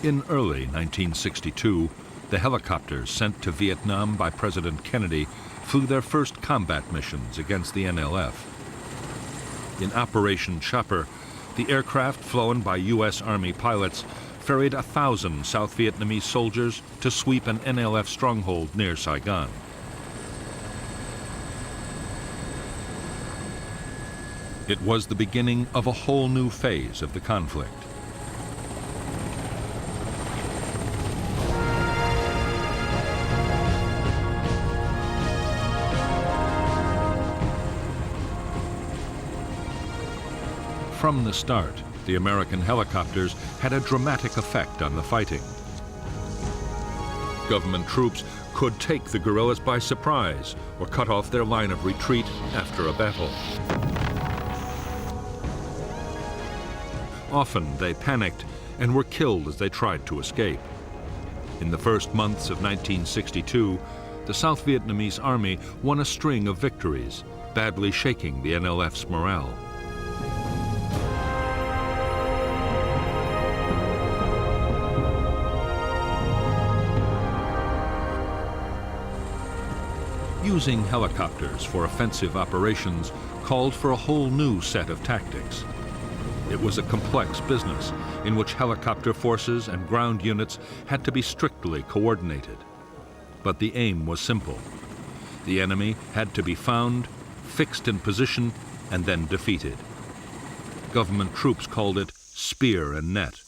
In early 1962, the helicopters sent to Vietnam by President Kennedy flew their first combat missions against the NLF. In Operation Chopper, the aircraft flown by U.S. Army pilots ferried 1,000 South Vietnamese soldiers to sweep an NLF stronghold near Saigon. It was the beginning of a whole new phase of the conflict. From the start, the American helicopters had a dramatic effect on the fighting. Government troops could take the guerrillas by surprise or cut off their line of retreat after a battle. Often they panicked and were killed as they tried to escape. In the first months of 1962, the South Vietnamese Army won a string of victories, badly shaking the NLF's morale. Using helicopters for offensive operations called for a whole new set of tactics. It was a complex business in which helicopter forces and ground units had to be strictly coordinated. But the aim was simple. The enemy had to be found, fixed in position, and then defeated. Government troops called it spear and net.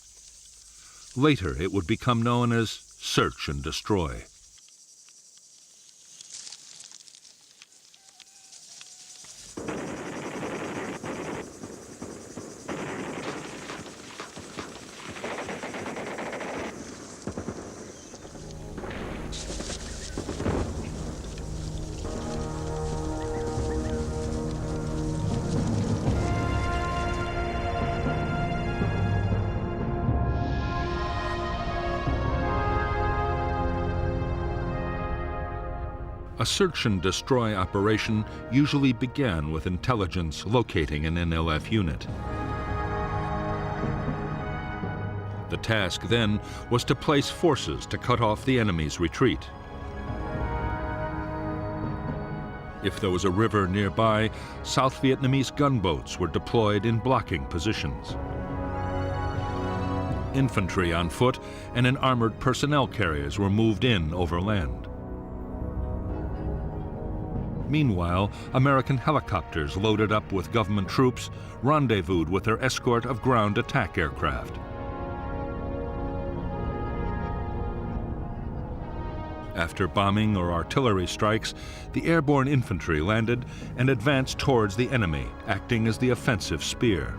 Later, it would become known as search and destroy. A search and destroy operation usually began with intelligence locating an NLF unit. The task then was to place forces to cut off the enemy's retreat. If there was a river nearby, South Vietnamese gunboats were deployed in blocking positions. Infantry on foot and in armored personnel carriers were moved in overland. Meanwhile, American helicopters loaded up with government troops rendezvoused with their escort of ground attack aircraft. After bombing or artillery strikes, the airborne infantry landed and advanced towards the enemy, acting as the offensive spear.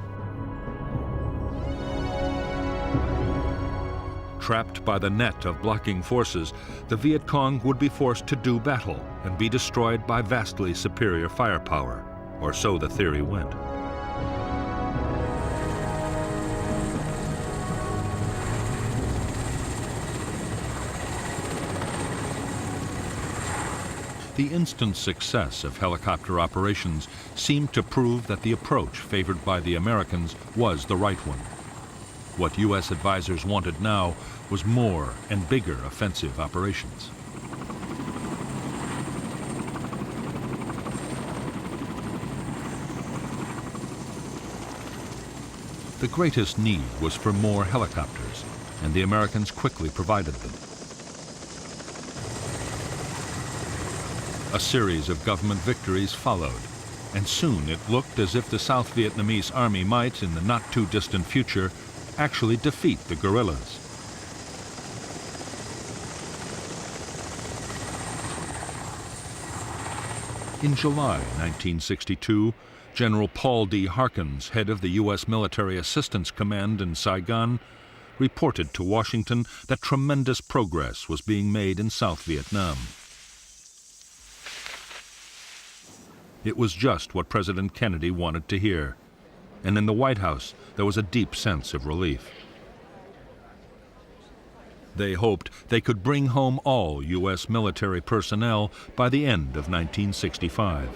Trapped by the net of blocking forces, the Viet Cong would be forced to do battle and be destroyed by vastly superior firepower, or so the theory went. The instant success of helicopter operations seemed to prove that the approach favored by the Americans was the right one. What U.S. advisors wanted now was more and bigger offensive operations. The greatest need was for more helicopters, and the Americans quickly provided them. A series of government victories followed, and soon it looked as if the South Vietnamese Army might, in the not-too-distant future, actually defeat the guerrillas. In July 1962, General Paul D. Harkins, head of the U.S. Military Assistance Command in Saigon, reported to Washington that tremendous progress was being made in South Vietnam. It was just what President Kennedy wanted to hear, and in the White House there was a deep sense of relief. They hoped they could bring home all U.S. military personnel by the end of 1965.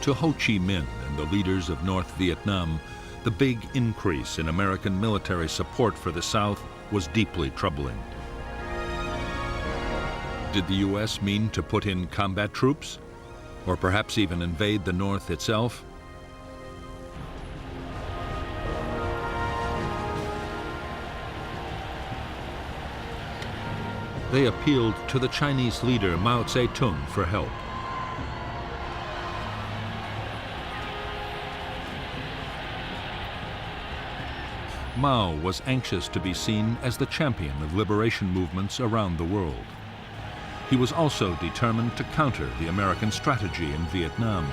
To Ho Chi Minh and the leaders of North Vietnam, the big increase in American military support for the South was deeply troubling. Did the U.S. mean to put in combat troops? Or perhaps even invade the North itself? They appealed to the Chinese leader Mao Zedong for help. Mao was anxious to be seen as the champion of liberation movements around the world. He was also determined to counter the American strategy in Vietnam.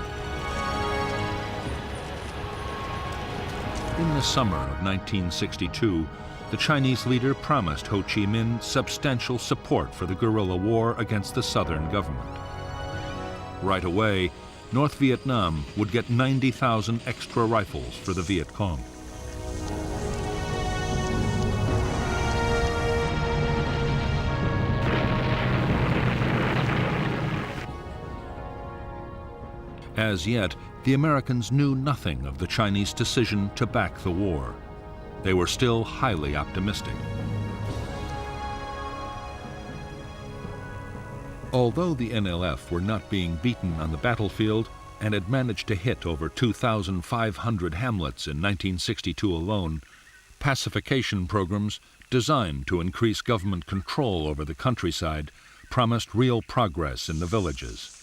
In the summer of 1962, the Chinese leader promised Ho Chi Minh substantial support for the guerrilla war against the Southern government. Right away, North Vietnam would get 90,000 extra rifles for the Viet Cong. As yet, the Americans knew nothing of the Chinese decision to back the war. They were still highly optimistic. Although the NLF were not being beaten on the battlefield and had managed to hit over 2,500 hamlets in 1962 alone, pacification programs designed to increase government control over the countryside promised real progress in the villages.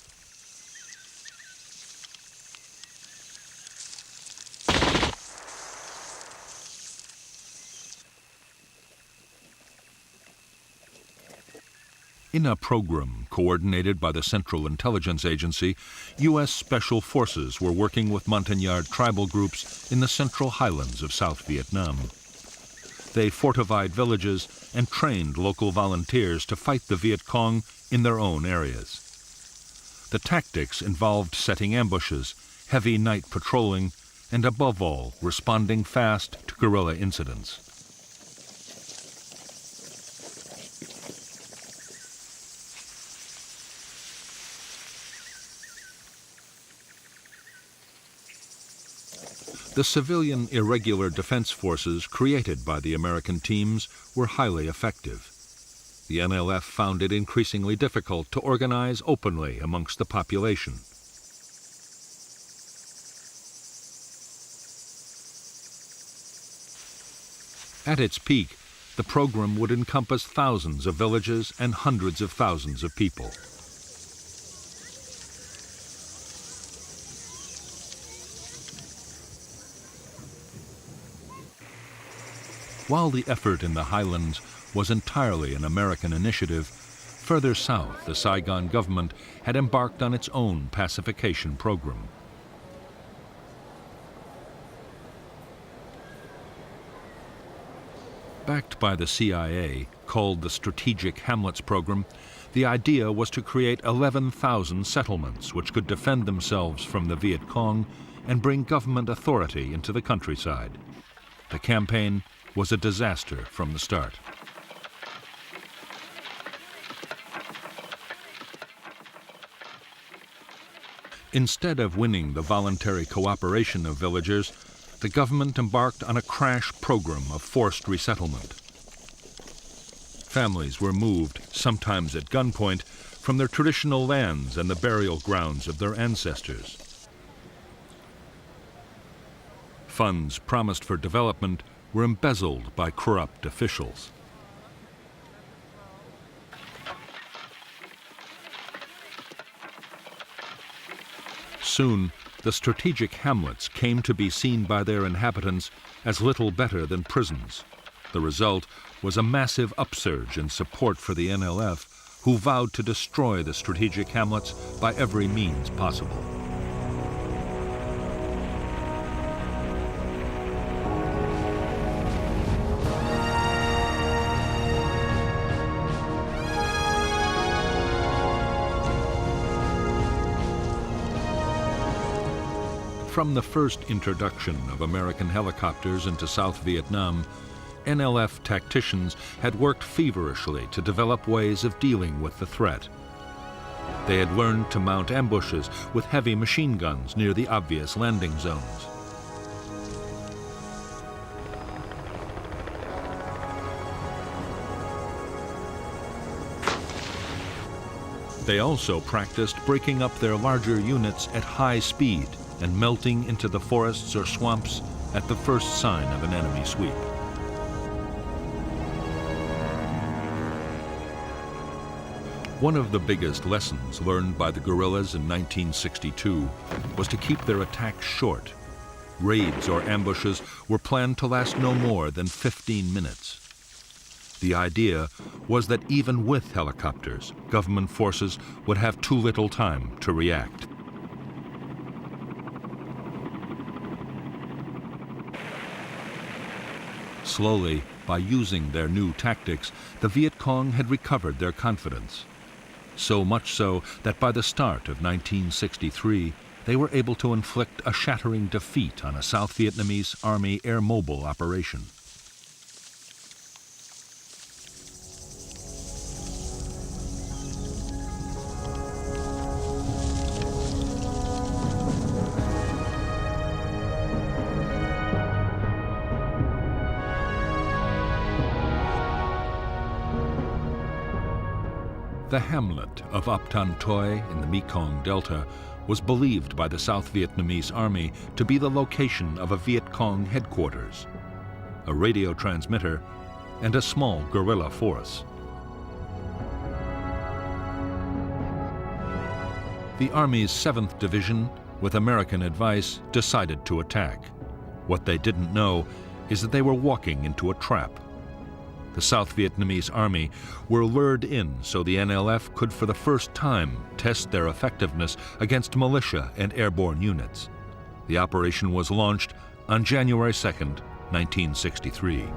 In a program coordinated by the Central Intelligence Agency, U.S. Special Forces were working with Montagnard tribal groups in the central highlands of South Vietnam. They fortified villages and trained local volunteers to fight the Viet Cong in their own areas. The tactics involved setting ambushes, heavy night patrolling, and above all, responding fast to guerrilla incidents. The civilian irregular defense forces created by the American teams were highly effective. The NLF found it increasingly difficult to organize openly amongst the population. At its peak, the program would encompass thousands of villages and hundreds of thousands of people. While the effort in the highlands was entirely an American initiative, further south the Saigon government had embarked on its own pacification program. Backed by the CIA, called the Strategic Hamlets Program, the idea was to create 11,000 settlements which could defend themselves from the Viet Cong and bring government authority into the countryside. The campaign was a disaster from the start. Instead of winning the voluntary cooperation of villagers, the government embarked on a crash program of forced resettlement. Families were moved, sometimes at gunpoint, from their traditional lands and the burial grounds of their ancestors. Funds promised for development were embezzled by corrupt officials. Soon, the strategic hamlets came to be seen by their inhabitants as little better than prisons. The result was a massive upsurge in support for the NLF, who vowed to destroy the strategic hamlets by every means possible. From the first introduction of American helicopters into South Vietnam, NLF tacticians had worked feverishly to develop ways of dealing with the threat. They had learned to mount ambushes with heavy machine guns near the obvious landing zones. They also practiced breaking up their larger units at high speed and melting into the forests or swamps at the first sign of an enemy sweep. One of the biggest lessons learned by the guerrillas in 1962 was to keep their attacks short. Raids or ambushes were planned to last no more than 15 minutes. The idea was that even with helicopters, government forces would have too little time to react. Slowly, by using their new tactics, the Viet Cong had recovered their confidence. So much so that by the start of 1963, they were able to inflict a shattering defeat on a South Vietnamese Army air mobile operation. The hamlet of Ap Tan Toi in the Mekong Delta was believed by the South Vietnamese Army to be the location of a Viet Cong headquarters, a radio transmitter, and a small guerrilla force. The Army's 7th Division, with American advice, decided to attack. What they didn't know is that they were walking into a trap. The South Vietnamese Army were lured in so the NLF could for the first time test their effectiveness against militia and airborne units. The operation was launched on January 2nd, 1963.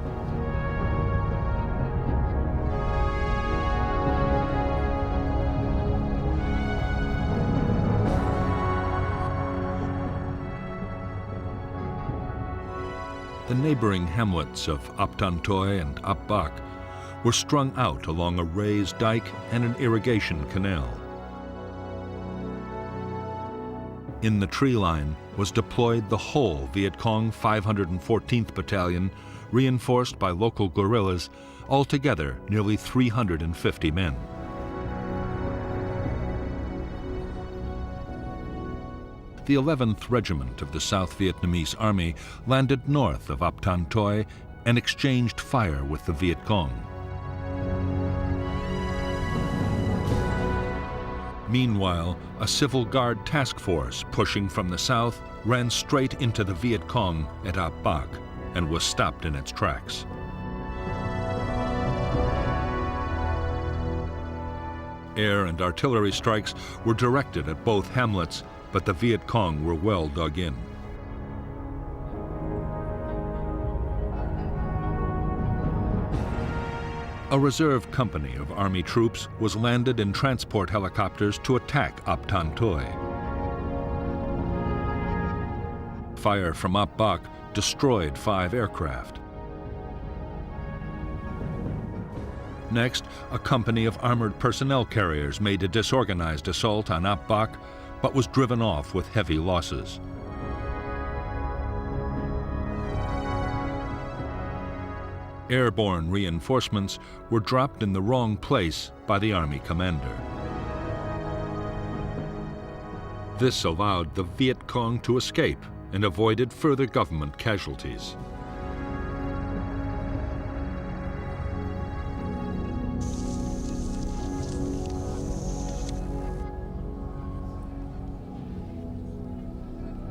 The neighboring hamlets of Ap Tan Toi and Ap Bac were strung out along a raised dike and an irrigation canal. In the tree line was deployed the whole Viet Cong 514th Battalion, reinforced by local guerrillas, altogether nearly 350 men. The 11th Regiment of the South Vietnamese Army landed north of Ap Tan Toi and exchanged fire with the Viet Cong. Meanwhile, a Civil Guard task force pushing from the south ran straight into the Viet Cong at Ap Bac and was stopped in its tracks. Air and artillery strikes were directed at both hamlets, but the Viet Cong were well dug in. A reserve company of Army troops was landed in transport helicopters to attack Ap Tan Toi. Fire from Ap Bac destroyed 5 aircraft. Next, a company of armored personnel carriers made a disorganized assault on Ap Bac, but was driven off with heavy losses. Airborne reinforcements were dropped in the wrong place by the Army commander. This allowed the Viet Cong to escape and avoided further government casualties.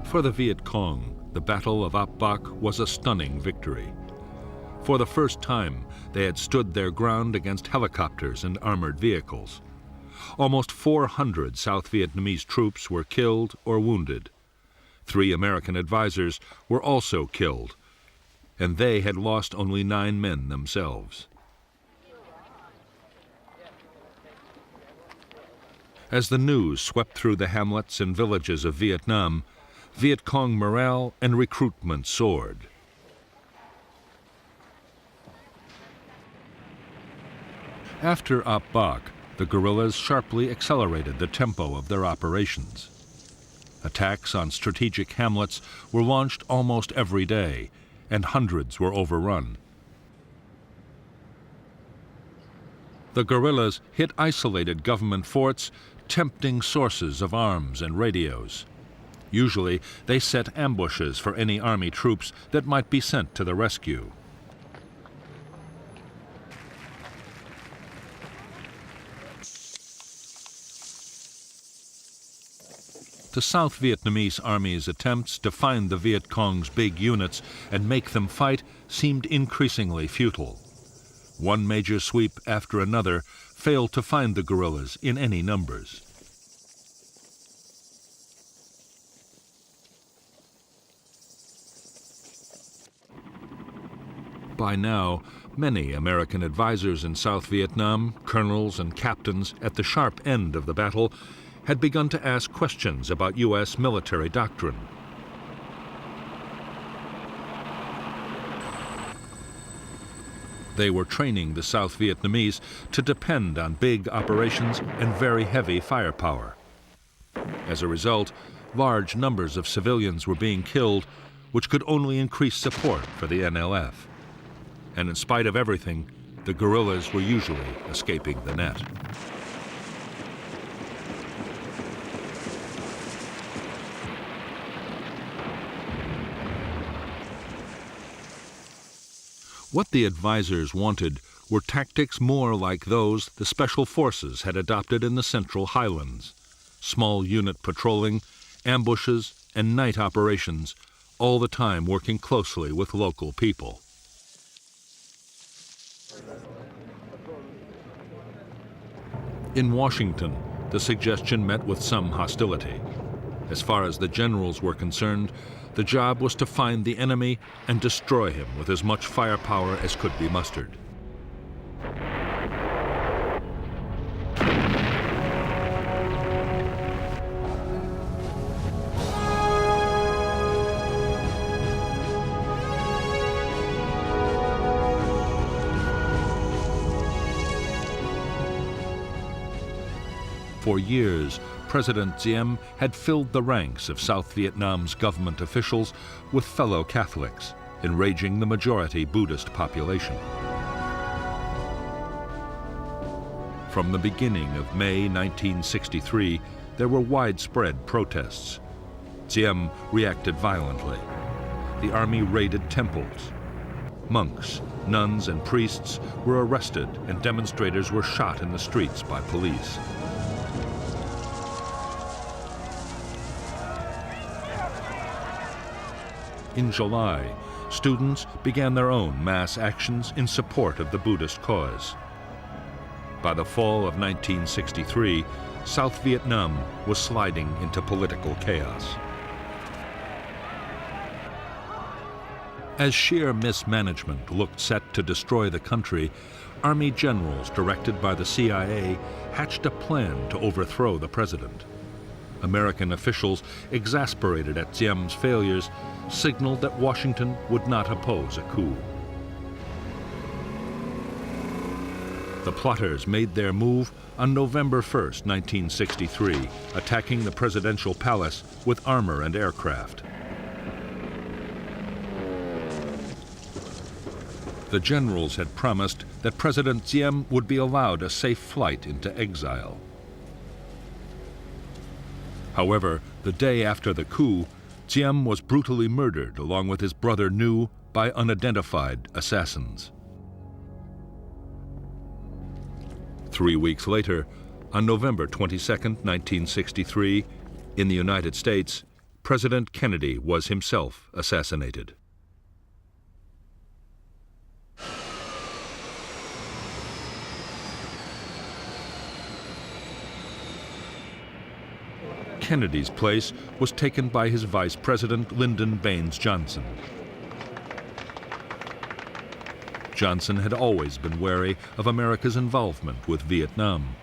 For the Viet Cong, the Battle of Ap Bac was a stunning victory. For the first time, they had stood their ground against helicopters and armored vehicles. Almost 400 South Vietnamese troops were killed or wounded. 3 American advisors were also killed, and they had lost only 9 men themselves. As the news swept through the hamlets and villages of Vietnam, Viet Cong morale and recruitment soared. After Ap Bac, the guerrillas sharply accelerated the tempo of their operations. Attacks on strategic hamlets were launched almost every day, and hundreds were overrun. The guerrillas hit isolated government forts, tempting sources of arms and radios. Usually, they set ambushes for any army troops that might be sent to the rescue. The South Vietnamese Army's attempts to find the Viet Cong's big units and make them fight seemed increasingly futile. One major sweep after another failed to find the guerrillas in any numbers. By now, many American advisors in South Vietnam, colonels and captains at the sharp end of the battle, had begun to ask questions about U.S. military doctrine. They were training the South Vietnamese to depend on big operations and very heavy firepower. As a result, large numbers of civilians were being killed, which could only increase support for the NLF. And in spite of everything, the guerrillas were usually escaping the net. What the advisors wanted were tactics more like those the Special Forces had adopted in the Central Highlands: small unit patrolling, ambushes, and night operations, all the time working closely with local people. In Washington, the suggestion met with some hostility. As far as the generals were concerned, the job was to find the enemy and destroy him with as much firepower as could be mustered. For years, President Diem had filled the ranks of South Vietnam's government officials with fellow Catholics, enraging the majority Buddhist population. From the beginning of May 1963, there were widespread protests. Diem reacted violently. The army raided temples. Monks, nuns, and priests were arrested, and demonstrators were shot in the streets by police. In July, students began their own mass actions in support of the Buddhist cause. By the fall of 1963, South Vietnam was sliding into political chaos. As sheer mismanagement looked set to destroy the country, Army generals directed by the CIA hatched a plan to overthrow the president. American officials, exasperated at Diem's failures, signaled that Washington would not oppose a coup. The plotters made their move on November 1, 1963, attacking the presidential palace with armor and aircraft. The generals had promised that President Diem would be allowed a safe flight into exile. However, the day after the coup, Diem was brutally murdered along with his brother Nhu by unidentified assassins. 3 weeks later, on November 22, 1963, in the United States, President Kennedy was himself assassinated. Kennedy's place was taken by his vice president, Lyndon Baines Johnson. Johnson had always been wary of America's involvement with Vietnam.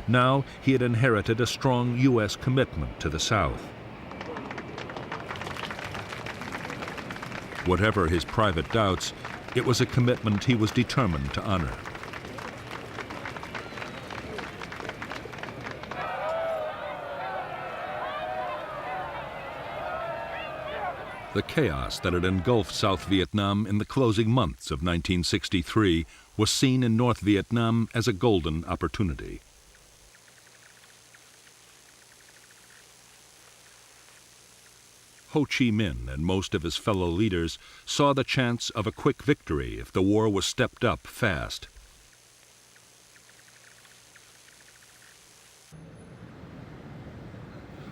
Now he had inherited a strong U.S. commitment to the South. Whatever his private doubts, it was a commitment he was determined to honor. The chaos that had engulfed South Vietnam in the closing months of 1963 was seen in North Vietnam as a golden opportunity. Ho Chi Minh and most of his fellow leaders saw the chance of a quick victory if the war was stepped up fast.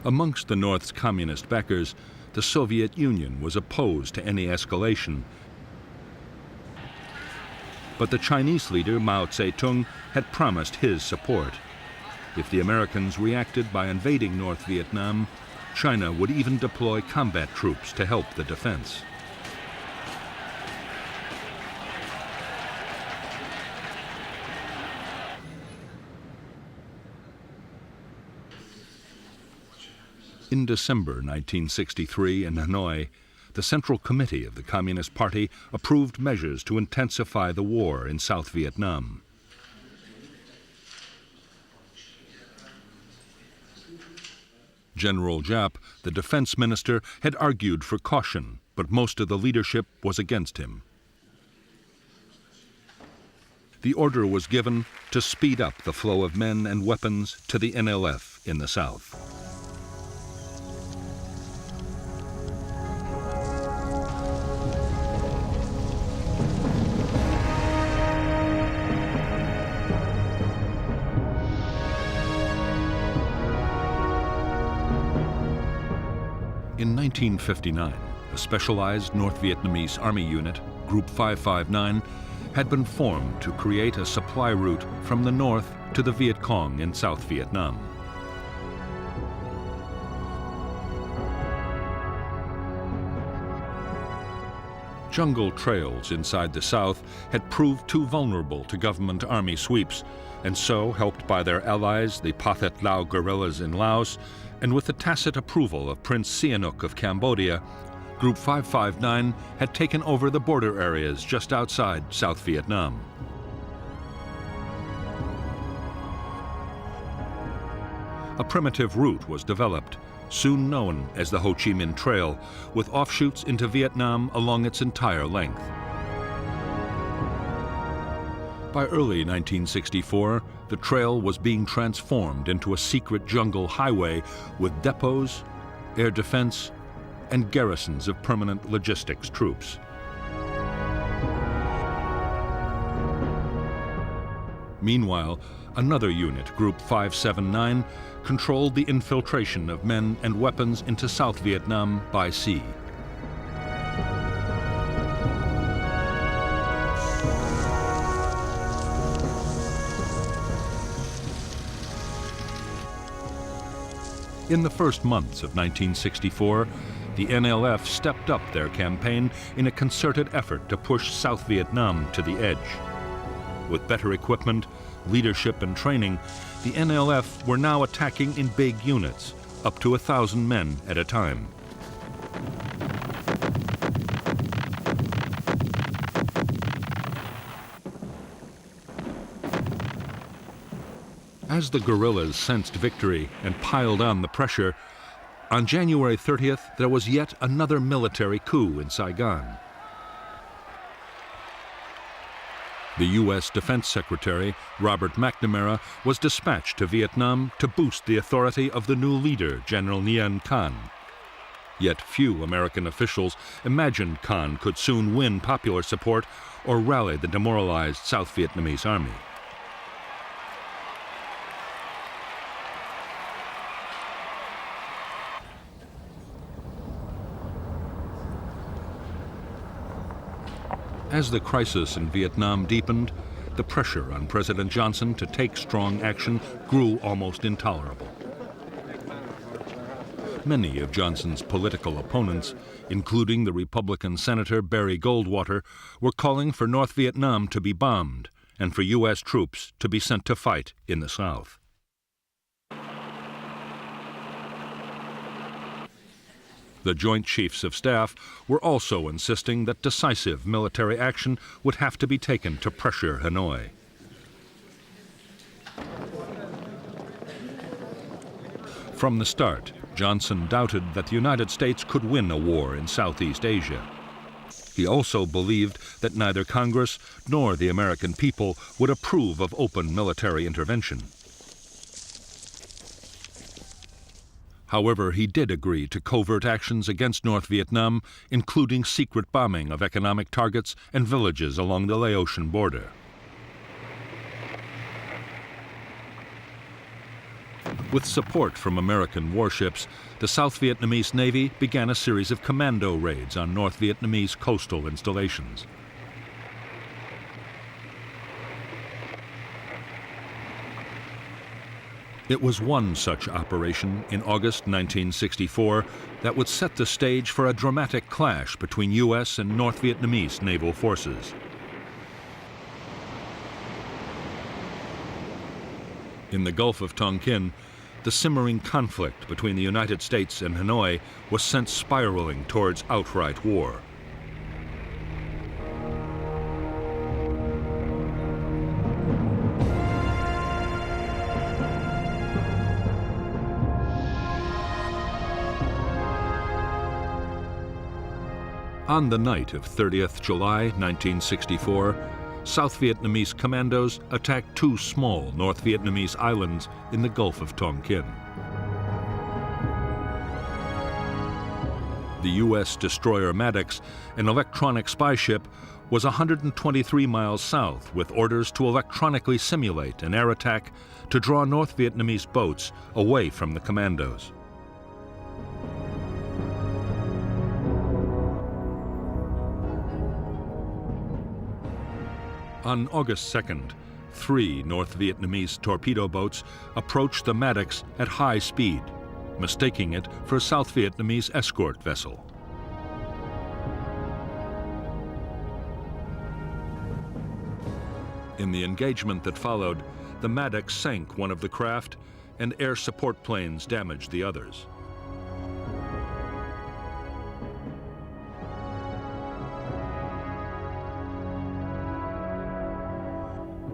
Amongst the North's communist backers, the Soviet Union was opposed to any escalation. But the Chinese leader Mao Zedong had promised his support. If the Americans reacted by invading North Vietnam, China would even deploy combat troops to help the defense. In December 1963 in Hanoi, the Central Committee of the Communist Party approved measures to intensify the war in South Vietnam. General Giap, the defense minister, had argued for caution, but most of the leadership was against him. The order was given to speed up the flow of men and weapons to the NLF in the south. In 1959, a specialized North Vietnamese Army unit, Group 559, had been formed to create a supply route from the north to the Viet Cong in South Vietnam. Jungle trails inside the south had proved too vulnerable to government army sweeps, and so, helped by their allies, the Pathet Lao guerrillas in Laos, and with the tacit approval of Prince Sihanouk of Cambodia, Group 559 had taken over the border areas just outside South Vietnam. A primitive route was developed, soon known as the Ho Chi Minh Trail, with offshoots into Vietnam along its entire length. By early 1964, the trail was being transformed into a secret jungle highway with depots, air defense, and garrisons of permanent logistics troops. Meanwhile, another unit, Group 579, controlled the infiltration of men and weapons into South Vietnam by sea. In the first months of 1964, the NLF stepped up their campaign in a concerted effort to push South Vietnam to the edge. With better equipment, leadership, and training, the NLF were now attacking in big units, up to 1,000 men at a time. As the guerrillas sensed victory and piled on the pressure, on January 30th, there was yet another military coup in Saigon. The U.S. Defense Secretary, Robert McNamara, was dispatched to Vietnam to boost the authority of the new leader, General Nguyen Thanh. Yet few American officials imagined Thanh could soon win popular support or rally the demoralized South Vietnamese army. As the crisis in Vietnam deepened, the pressure on President Johnson to take strong action grew almost intolerable. Many of Johnson's political opponents, including the Republican Senator Barry Goldwater, were calling for North Vietnam to be bombed and for U.S. troops to be sent to fight in the South. The Joint Chiefs of Staff were also insisting that decisive military action would have to be taken to pressure Hanoi. From the start, Johnson doubted that the United States could win a war in Southeast Asia. He also believed that neither Congress nor the American people would approve of open military intervention. However, he did agree to covert actions against North Vietnam, including secret bombing of economic targets and villages along the Laotian border. With support from American warships, the South Vietnamese Navy began a series of commando raids on North Vietnamese coastal installations. It was one such operation in August 1964 that would set the stage for a dramatic clash between U.S. and North Vietnamese naval forces. In the Gulf of Tonkin, the simmering conflict between the United States and Hanoi was sent spiraling towards outright war. On the night of 30th July 1964, South Vietnamese commandos attacked two small North Vietnamese islands in the Gulf of Tonkin. The U.S. destroyer Maddox, an electronic spy ship, was 123 miles south with orders to electronically simulate an air attack to draw North Vietnamese boats away from the commandos. On August 2nd, 3 North Vietnamese torpedo boats approached the Maddox at high speed, mistaking it for a South Vietnamese escort vessel. In the engagement that followed, the Maddox sank one of the craft and air support planes damaged the others.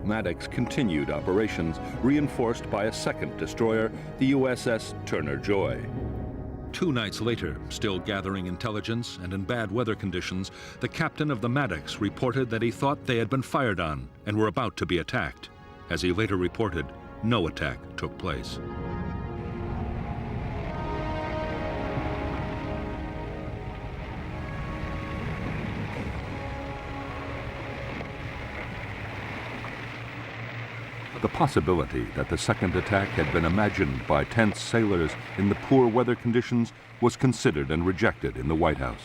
Maddox continued operations, reinforced by a second destroyer, the USS Turner Joy. 2 nights later, still gathering intelligence and in bad weather conditions, the captain of the Maddox reported that he thought they had been fired on and were about to be attacked. As he later reported, no attack took place. The possibility that the second attack had been imagined by tense sailors in the poor weather conditions was considered and rejected in the White House.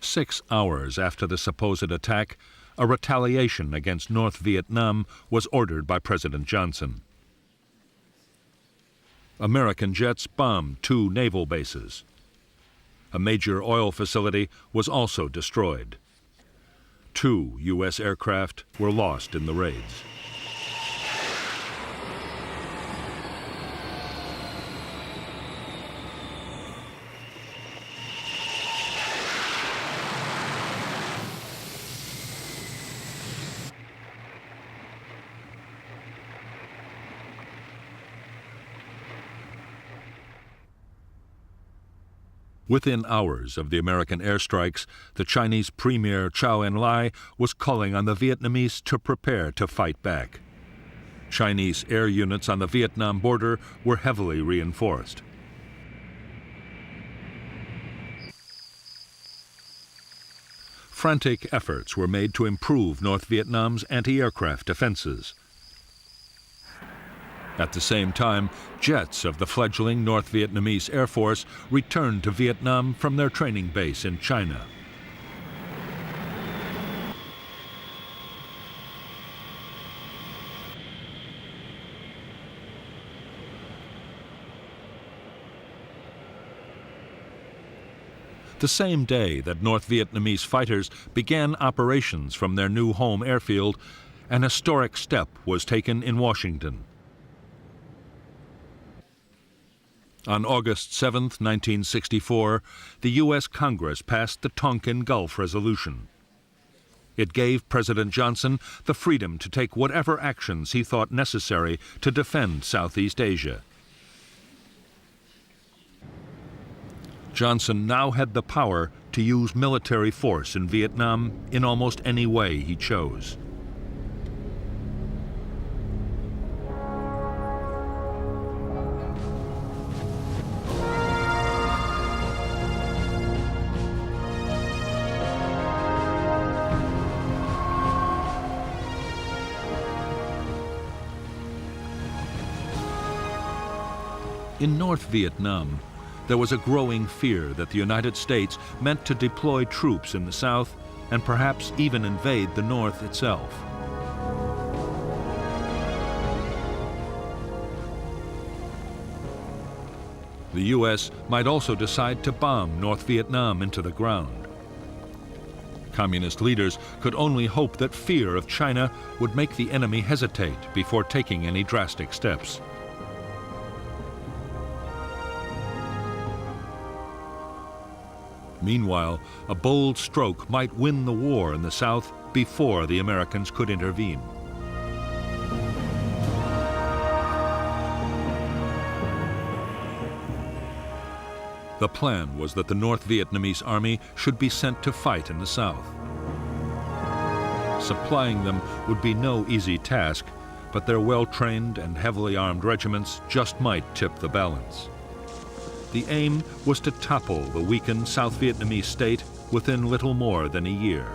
Six hours after the supposed attack, a retaliation against North Vietnam was ordered by President Johnson. American jets bombed 2 naval bases. A major oil facility was also destroyed. 2 U.S. aircraft were lost in the raids. Within hours of the American airstrikes, the Chinese Premier Chou En-lai was calling on the Vietnamese to prepare to fight back. Chinese air units on the Vietnam border were heavily reinforced. Frantic efforts were made to improve North Vietnam's anti-aircraft defenses. At the same time, jets of the fledgling North Vietnamese Air Force returned to Vietnam from their training base in China. The same day that North Vietnamese fighters began operations from their new home airfield, an historic step was taken in Washington. On August 7, 1964, the U.S. Congress passed the Tonkin Gulf Resolution. It gave President Johnson the freedom to take whatever actions he thought necessary to defend Southeast Asia. Johnson now had the power to use military force in Vietnam in almost any way he chose. In North Vietnam, there was a growing fear that the United States meant to deploy troops in the south and perhaps even invade the north itself. The U.S. might also decide to bomb North Vietnam into the ground. Communist leaders could only hope that fear of China would make the enemy hesitate before taking any drastic steps. Meanwhile, a bold stroke might win the war in the South before the Americans could intervene. The plan was that the North Vietnamese army should be sent to fight in the South. Supplying them would be no easy task, but their well-trained and heavily armed regiments just might tip the balance. The aim was to topple the weakened South Vietnamese state within little more than a year.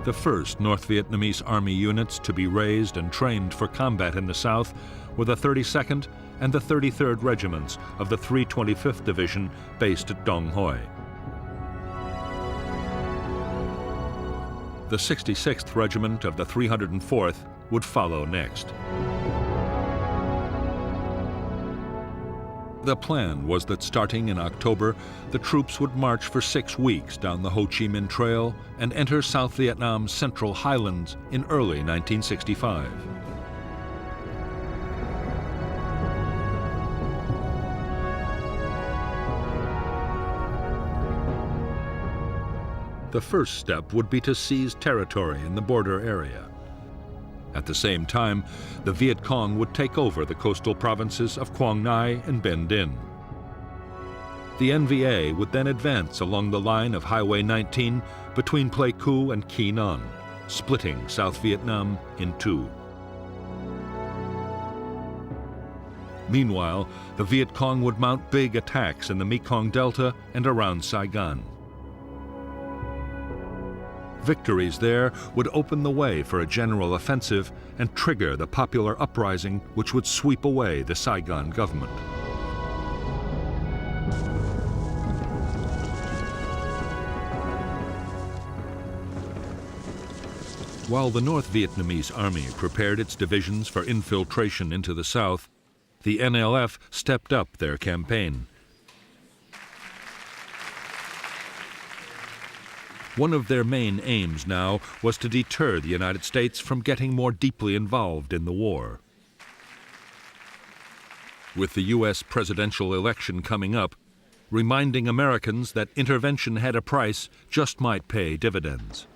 The first North Vietnamese Army units to be raised and trained for combat in the South were the 32nd and the 33rd Regiments of the 325th Division based at Dong Hoi. The 66th Regiment of the 304th would follow next. The plan was that starting in October, the troops would march for 6 weeks down the Ho Chi Minh Trail and enter South Vietnam's central highlands in early 1965. The first step would be to seize territory in the border area. At the same time, the Viet Cong would take over the coastal provinces of Quang Ngai and Bien Dinh. The NVA would then advance along the line of Highway 19 between Pleiku and Quy Nhon, splitting South Vietnam in two. Meanwhile, the Viet Cong would mount big attacks in the Mekong Delta and around Saigon. Victories there would open the way for a general offensive and trigger the popular uprising which would sweep away the Saigon government. While the North Vietnamese Army prepared its divisions for infiltration into the South, the NLF stepped up their campaign. One of their main aims now was to deter the United States from getting more deeply involved in the war. With the U.S. presidential election coming up, reminding Americans that intervention had a price just might pay dividends.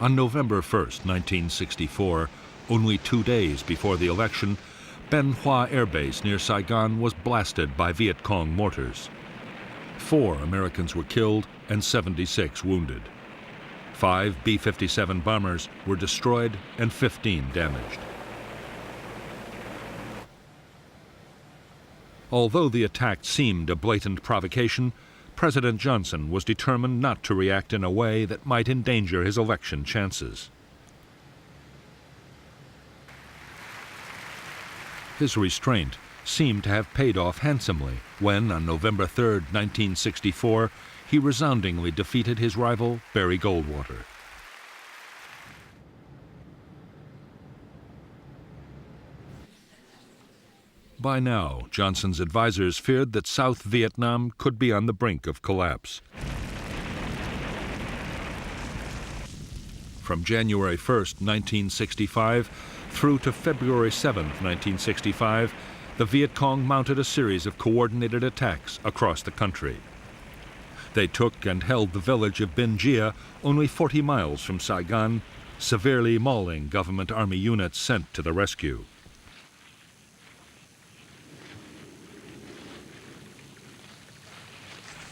On November 1st, 1964, only 2 days before the election, Ben Hoa Air Base near Saigon was blasted by Viet Cong mortars. 4 Americans were killed and 76 wounded. 5 B-57 bombers were destroyed and 15 damaged. Although the attack seemed a blatant provocation, President Johnson was determined not to react in a way that might endanger his election chances. His restraint seemed to have paid off handsomely when, on November 3, 1964, he resoundingly defeated his rival, Barry Goldwater. By now, Johnson's advisors feared that South Vietnam could be on the brink of collapse. From January 1st, 1965, through to February 7th, 1965, the Viet Cong mounted a series of coordinated attacks across the country. They took and held the village of Binh Gia, only 40 miles from Saigon, severely mauling government army units sent to the rescue.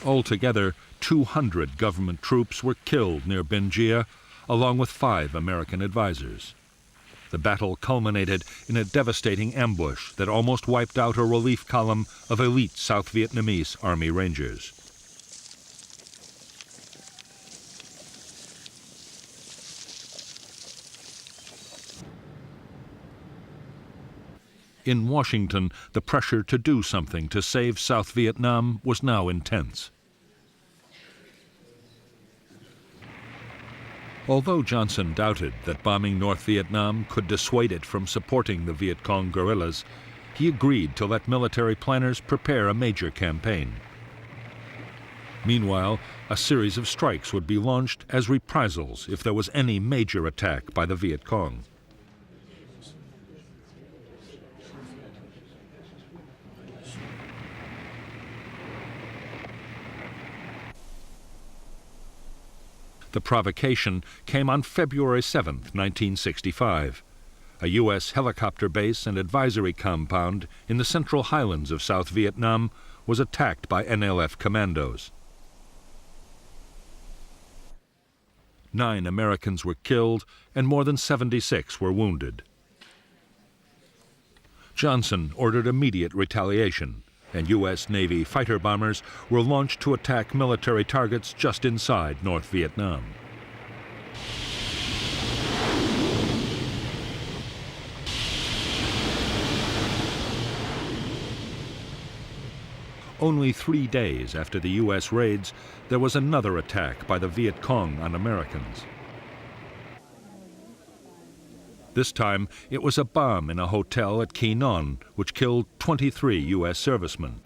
Altogether, 200 government troops were killed near Binh Gia, along with 5 American advisors. The battle culminated in a devastating ambush that almost wiped out a relief column of elite South Vietnamese Army Rangers. In Washington, the pressure to do something to save South Vietnam was now intense. Although Johnson doubted that bombing North Vietnam could dissuade it from supporting the Viet Cong guerrillas, he agreed to let military planners prepare a major campaign. Meanwhile, a series of strikes would be launched as reprisals if there was any major attack by the Viet Cong. The provocation came on February 7, 1965. A U.S. helicopter base and advisory compound in the central highlands of South Vietnam was attacked by NLF commandos. 9 Americans were killed and more than 76 were wounded. Johnson ordered immediate retaliation, and U.S. Navy fighter bombers were launched to attack military targets just inside North Vietnam. Only 3 days after the U.S. raids, there was another attack by the Viet Cong on Americans. This time, it was a bomb in a hotel at Quy Nhon, which killed 23 U.S. servicemen.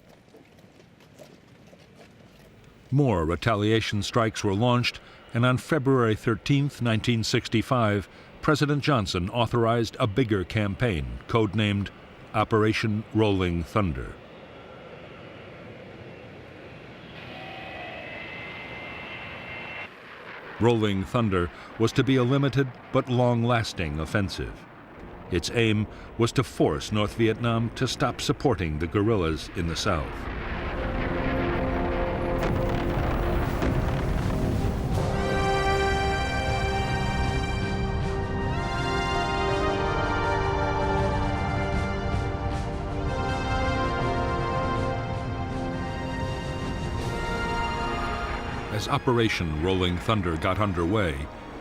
More retaliation strikes were launched, and on February 13, 1965, President Johnson authorized a bigger campaign, codenamed Operation Rolling Thunder. Rolling Thunder was to be a limited but long-lasting offensive. Its aim was to force North Vietnam to stop supporting the guerrillas in the south. As Operation Rolling Thunder got underway,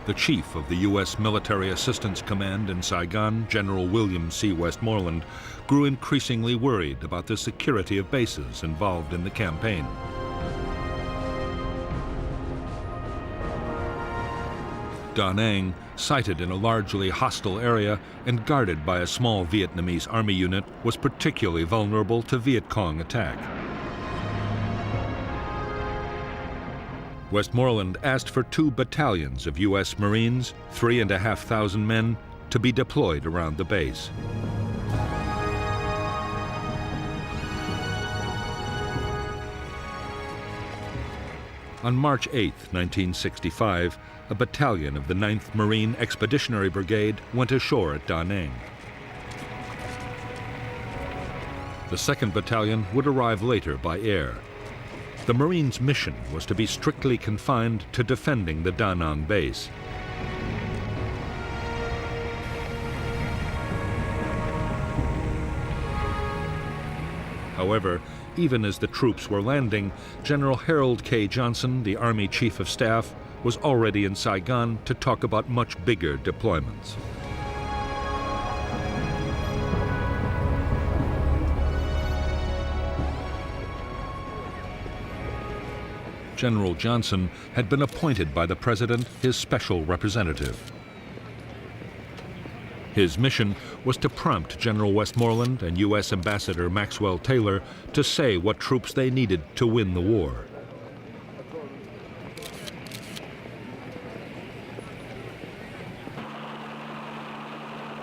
the chief of the U.S. Military Assistance Command in Saigon, General William C. Westmoreland, grew increasingly worried about the security of bases involved in the campaign. Da Nang, sited in a largely hostile area and guarded by a small Vietnamese army unit, was particularly vulnerable to Viet Cong attack. Westmoreland asked for 2 battalions of U.S. Marines, 3,500 men, to be deployed around the base. On March 8, 1965, a battalion of the 9th Marine Expeditionary Brigade went ashore at Da Nang. The 2nd Battalion would arrive later by air. The Marines' mission was to be strictly confined to defending the Da Nang base. However, even as the troops were landing, General Harold K. Johnson, the Army Chief of Staff, was already in Saigon to talk about much bigger deployments. General Johnson had been appointed by the president his special representative. His mission was to prompt General Westmoreland and U.S. Ambassador Maxwell Taylor to say what troops they needed to win the war.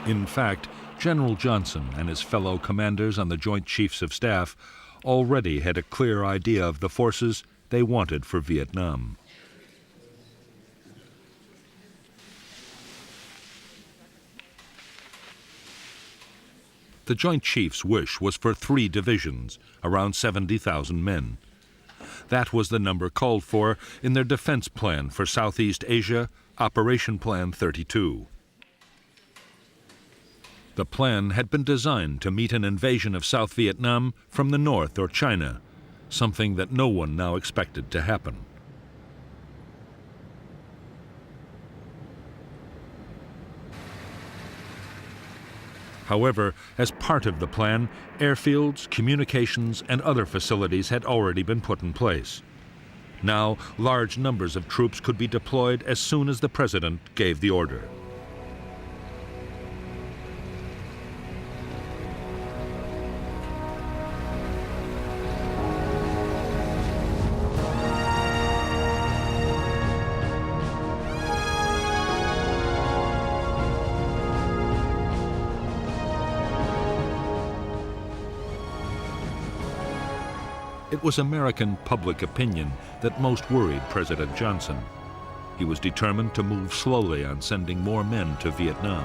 In fact, General Johnson and his fellow commanders on the Joint Chiefs of Staff already had a clear idea of the forces they wanted for Vietnam. The Joint Chiefs' wish was for 3 divisions, around 70,000 men. That was the number called for in their defense plan for Southeast Asia, Operation Plan 32. The plan had been designed to meet an invasion of South Vietnam from the north or China, something that no one now expected to happen. However, as part of the plan, airfields, communications, and other facilities had already been put in place. Now, large numbers of troops could be deployed as soon as the President gave the order. It was American public opinion that most worried President Johnson. He was determined to move slowly on sending more men to Vietnam.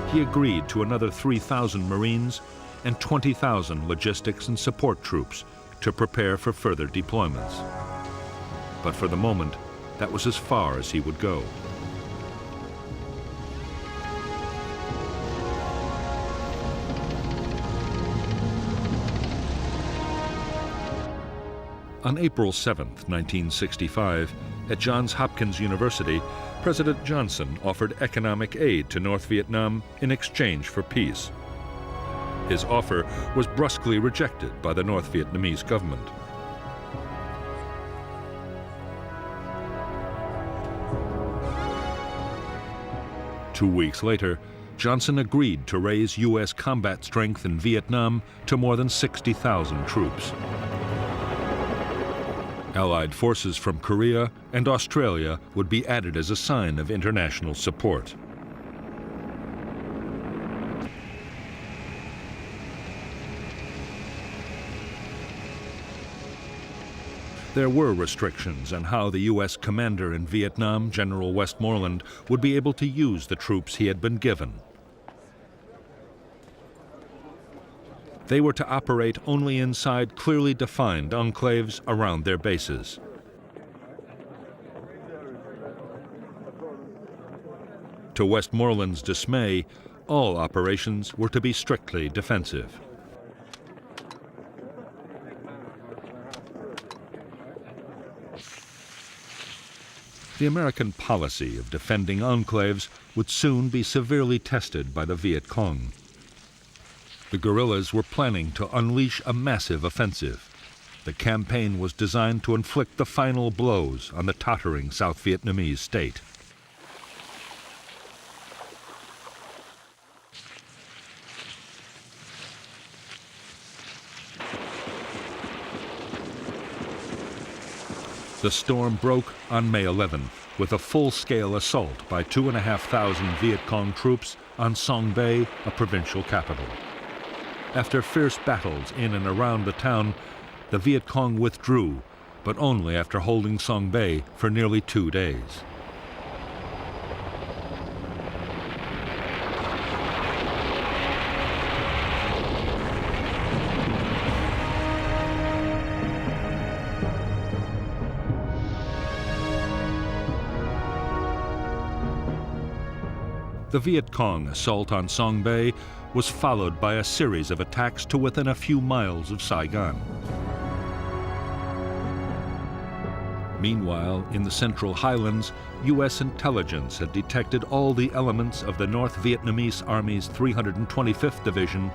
He agreed to another 3,000 Marines and 20,000 logistics and support troops to prepare for further deployments. But for the moment, that was as far as he would go. On April 7, 1965, at Johns Hopkins University, President Johnson offered economic aid to North Vietnam in exchange for peace. His offer was brusquely rejected by the North Vietnamese government. Two weeks later, Johnson agreed to raise U.S. combat strength in Vietnam to more than 60,000 troops. Allied forces from Korea and Australia would be added as a sign of international support. There were restrictions on how the U.S. commander in Vietnam, General Westmoreland, would be able to use the troops he had been given. They were to operate only inside clearly defined enclaves around their bases. To Westmoreland's dismay, all operations were to be strictly defensive. The American policy of defending enclaves would soon be severely tested by the Viet Cong. The guerrillas were planning to unleash a massive offensive. The campaign was designed to inflict the final blows on the tottering South Vietnamese state. The storm broke on May 11th with a full-scale assault by 2,500 Viet Cong troops on Song Bay, a provincial capital. After fierce battles in and around the town, the Viet Cong withdrew, but only after holding Song Bay for nearly 2 days. The Viet Cong assault on Song Bay was followed by a series of attacks to within a few miles of Saigon. Meanwhile, in the Central Highlands, U.S. intelligence had detected all the elements of the North Vietnamese Army's 325th Division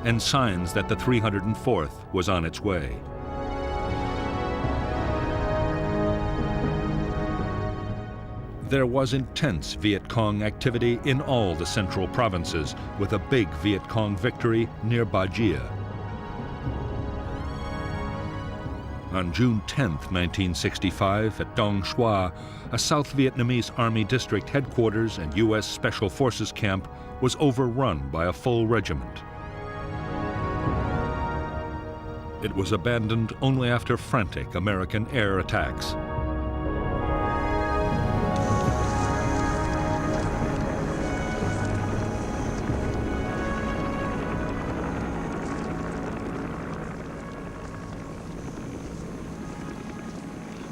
and signs that the 304th was on its way. There was intense Viet Cong activity in all the central provinces, with a big Viet Cong victory near Ba Jia. On June 10, 1965, at Dong Xoa, a South Vietnamese Army district headquarters and U.S. Special Forces camp was overrun by a full regiment. It was abandoned only after frantic American air attacks.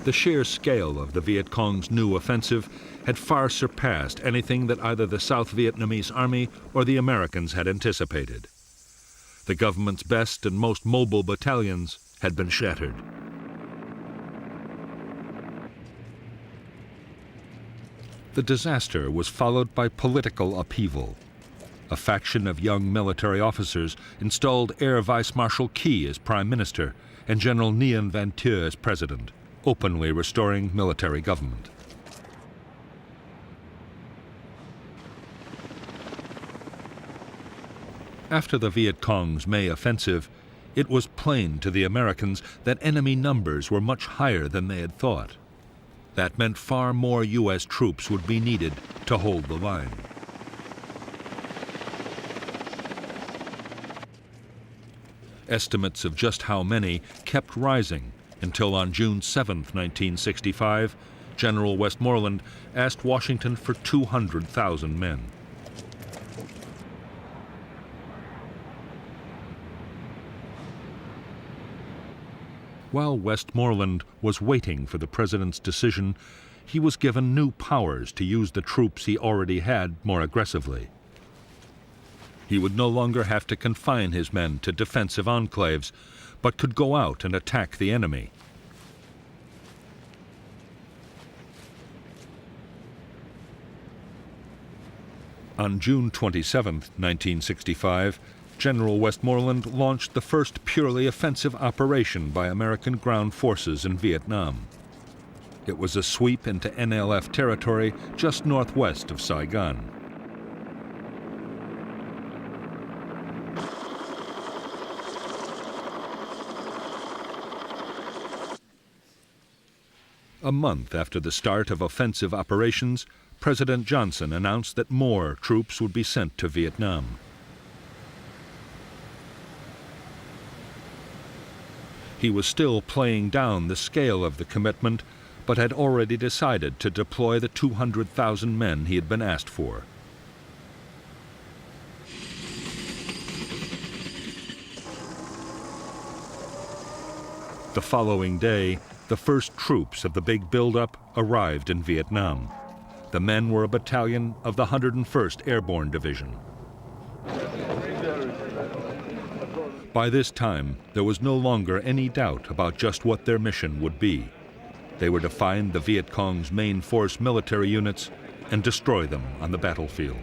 The sheer scale of the Viet Cong's new offensive had far surpassed anything that either the South Vietnamese Army or the Americans had anticipated. The government's best and most mobile battalions had been shattered. The disaster was followed by political upheaval. A faction of young military officers installed Air Vice Marshal Key as Prime Minister and General Nguyen Van Thieu as President, openly restoring military government. After the Viet Cong's May offensive, it was plain to the Americans that enemy numbers were much higher than they had thought. That meant far more U.S. troops would be needed to hold the line. Estimates of just how many kept rising until on June 7, 1965, General Westmoreland asked Washington for 200,000 men. While Westmoreland was waiting for the president's decision, he was given new powers to use the troops he already had more aggressively. He would no longer have to confine his men to defensive enclaves, but could go out and attack the enemy. On June 27, 1965, General Westmoreland launched the first purely offensive operation by American ground forces in Vietnam. It was a sweep into NLF territory just northwest of Saigon. A month after the start of offensive operations, President Johnson announced that more troops would be sent to Vietnam. He was still playing down the scale of the commitment, but had already decided to deploy the 200,000 men he had been asked for. The following day, the first troops of the big buildup arrived in Vietnam. The men were a battalion of the 101st Airborne Division. By this time, there was no longer any doubt about just what their mission would be. They were to find the Viet Cong's main force military units and destroy them on the battlefield.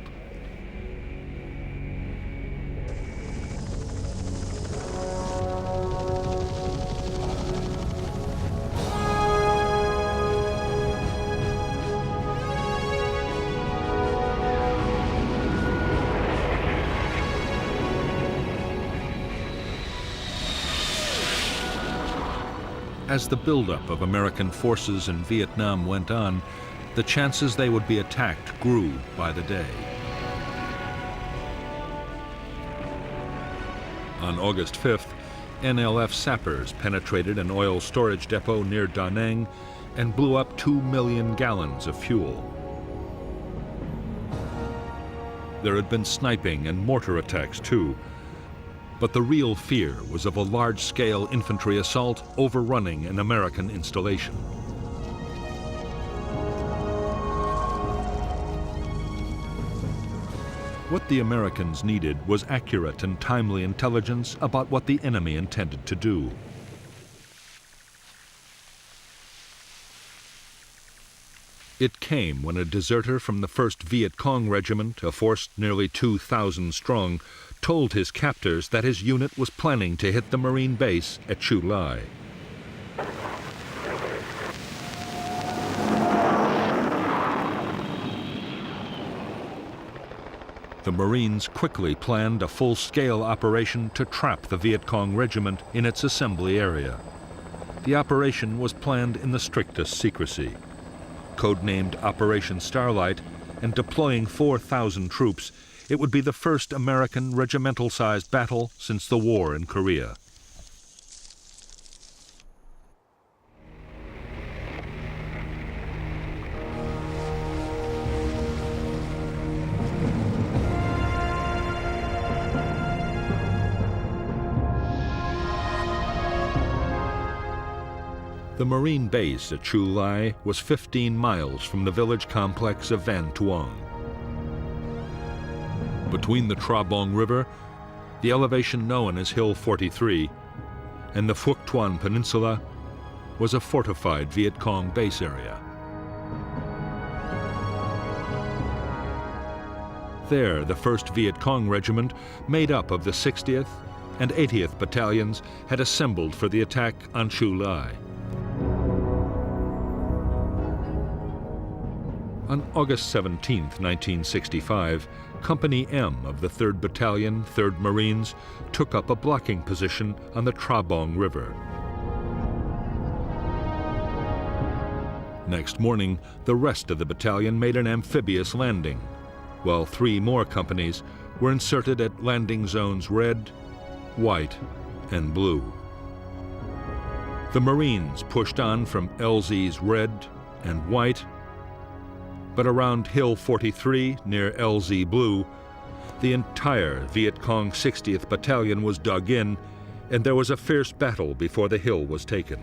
As the buildup of American forces in Vietnam went on, the chances they would be attacked grew by the day. On August 5th, NLF sappers penetrated an oil storage depot near Da Nang and blew up 2 million gallons of fuel. There had been sniping and mortar attacks too, but the real fear was of a large-scale infantry assault overrunning an American installation. What the Americans needed was accurate and timely intelligence about what the enemy intended to do. It came when a deserter from the 1st Viet Cong Regiment, a force nearly 2,000 strong, told his captors that his unit was planning to hit the Marine base at Chu Lai. The Marines quickly planned a full-scale operation to trap the Viet Cong regiment in its assembly area. The operation was planned in the strictest secrecy. Codenamed Operation Starlight, and deploying 4,000 troops, it would be the first American regimental-sized battle since the war in Korea. The Marine base at Chu Lai was 15 miles from the village complex of Van Tuong. Between the Tra Bong River, the elevation known as Hill 43, and the Phuoc Tuan Peninsula was a fortified Viet Cong base area. There, the 1st Viet Cong Regiment, made up of the 60th and 80th Battalions, had assembled for the attack on Chu Lai. On August 17, 1965, Company M of the 3rd Battalion, 3rd Marines, took up a blocking position on the Tra Bong River. Next morning, the rest of the battalion made an amphibious landing, while 3 more companies were inserted at landing zones Red, White, and Blue. The Marines pushed on from LZ's Red and White, but around Hill 43, near LZ Blue, the entire Viet Cong 60th Battalion was dug in, and there was a fierce battle before the hill was taken.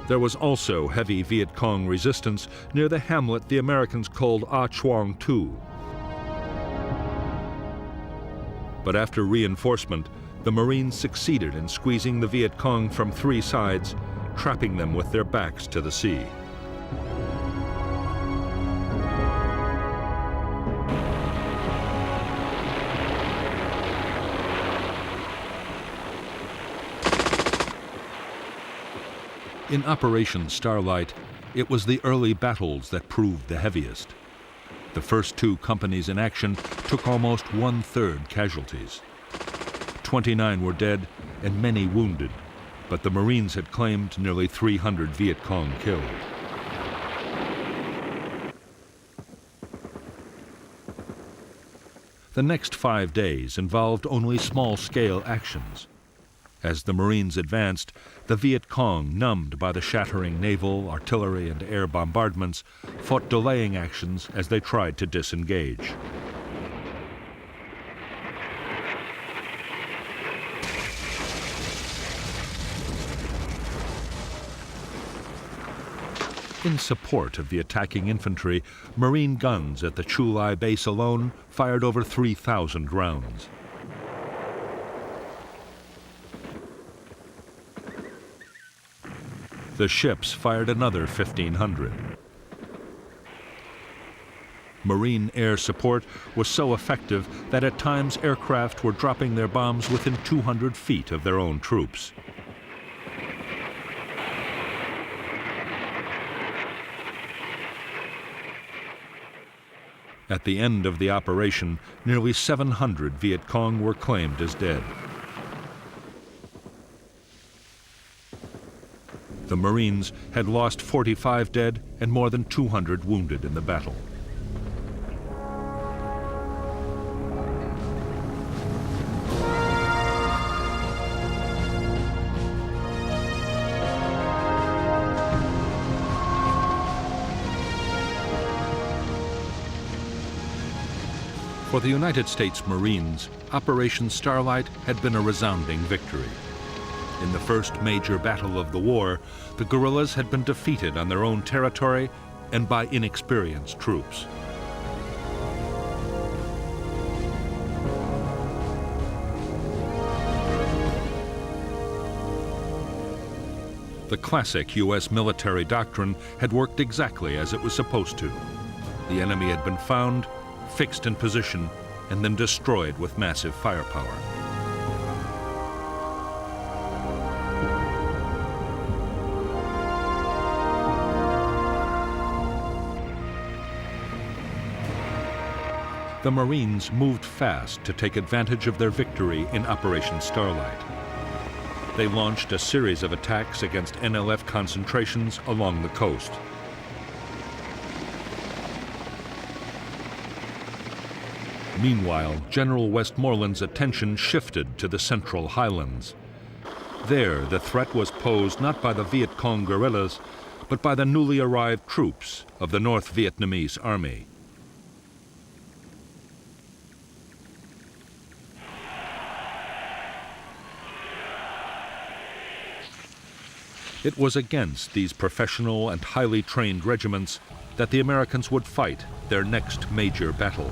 There was also heavy Viet Cong resistance near the hamlet the Americans called A Chuang Tu. But after reinforcement, the Marines succeeded in squeezing the Viet Cong from 3 sides, trapping them with their backs to the sea. In Operation Starlight, it was the early battles that proved the heaviest. The first 2 companies in action took almost 1/3 casualties. 29 were dead and many wounded, but the Marines had claimed nearly 300 Viet Cong killed. The next 5 days involved only small-scale actions. As the Marines advanced, the Viet Cong, numbed by the shattering naval, artillery, and air bombardments, fought delaying actions as they tried to disengage. In support of the attacking infantry, Marine guns at the Chu Lai base alone fired over 3,000 rounds. The ships fired another 1,500. Marine air support was so effective that at times aircraft were dropping their bombs within 200 feet of their own troops. At the end of the operation, nearly 700 Viet Cong were claimed as dead. The Marines had lost 45 dead and more than 200 wounded in the battle. For the United States Marines, Operation Starlight had been a resounding victory. In the first major battle of the war, the guerrillas had been defeated on their own territory and by inexperienced troops. The classic U.S. military doctrine had worked exactly as it was supposed to. The enemy had been found, fixed in position, and then destroyed with massive firepower. the Marines moved fast to take advantage of their victory in Operation Starlight. They launched a series of attacks against NLF concentrations along the coast. Meanwhile, General Westmoreland's attention shifted to the Central Highlands. There, the threat was posed not by the Viet Cong guerrillas, but by the newly arrived troops of the North Vietnamese Army. It was against these professional and highly trained regiments that the Americans would fight their next major battle.